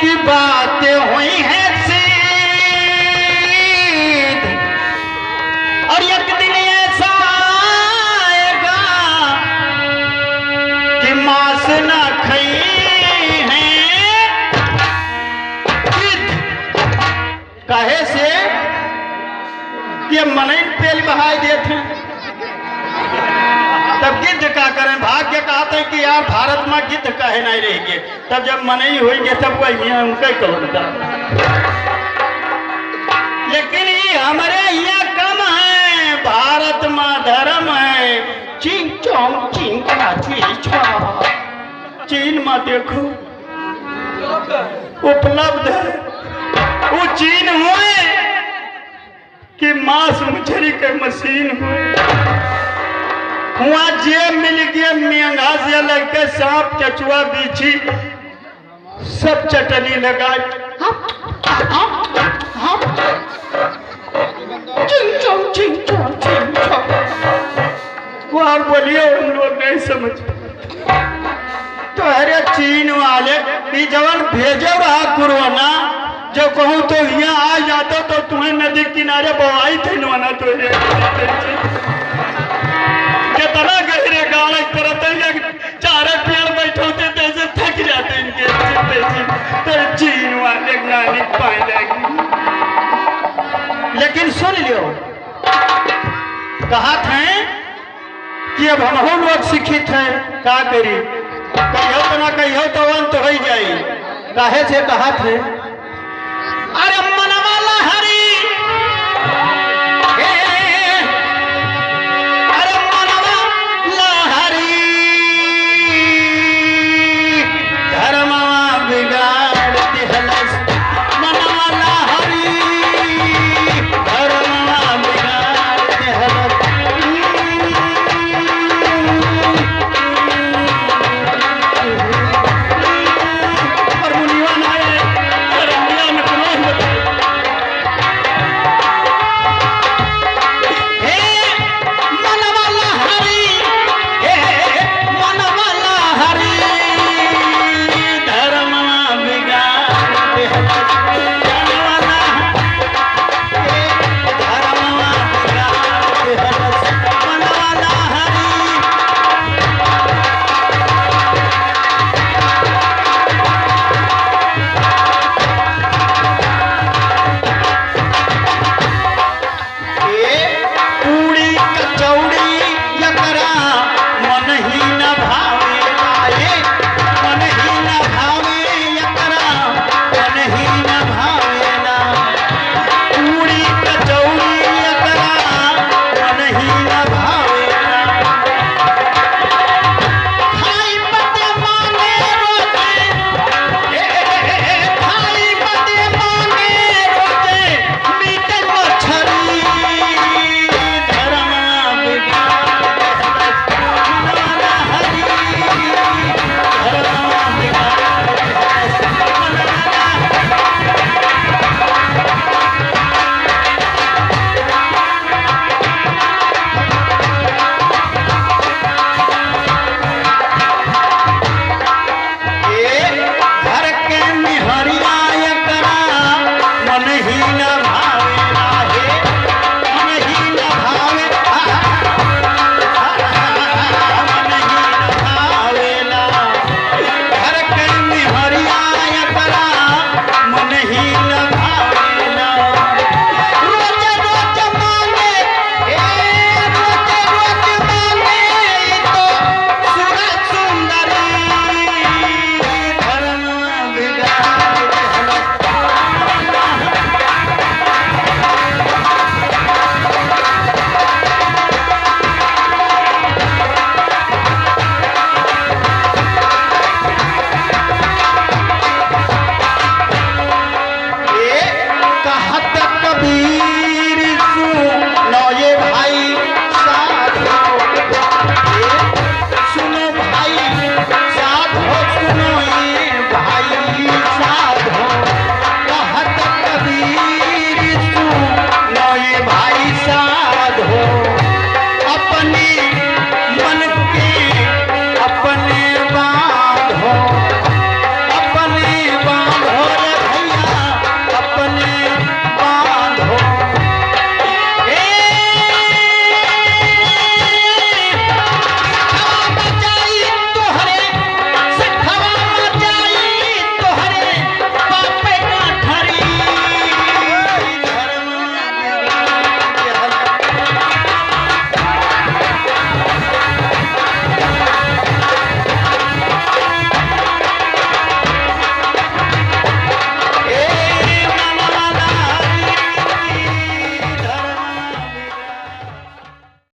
की बातें हुई हैं सीध, और एक दिन ऐसा आएगा कि मांस ना खाई है कहे से कि मनई पेल बहाई देते। तब गिद्ध का करें, भाग्य कहते हैं कि यार भारत में गिद्ध कहे नहीं रहेंगे, तब जब मनई होंगे तब वही उनका कहोगा। लेकिन ये हमारे यहाँ कम है, भारत में धर्म है चिंग चोंग चिंग चीन में देखो उपलब्ध है वो चीन हुए कि मांस मछली के मशीन हुए। वहां जे मिल गया महंगा से लगे सांप केचुआ बीछी सब चटनी लगाई और बोलिए हम लोग नहीं समझ। तो अरे चीन वाले जवान भेजो रहा कोरोना, जो कहूँ तो यहाँ आ जाता तो तुम्हें नदी किनारे बवाई थे ना तो कितना गहरे गाड़ी करते चारे पेड़ बैठे होते जैसे थक जाते इनके तो चीन वाले गाली पाए जाएगी। लेकिन सुन लियो कहा थे कि अब हम लोग शिक्षित हैं, क्या करी कहियो तो ना कहियो तो अंत हो जाए। काहे से कहा थे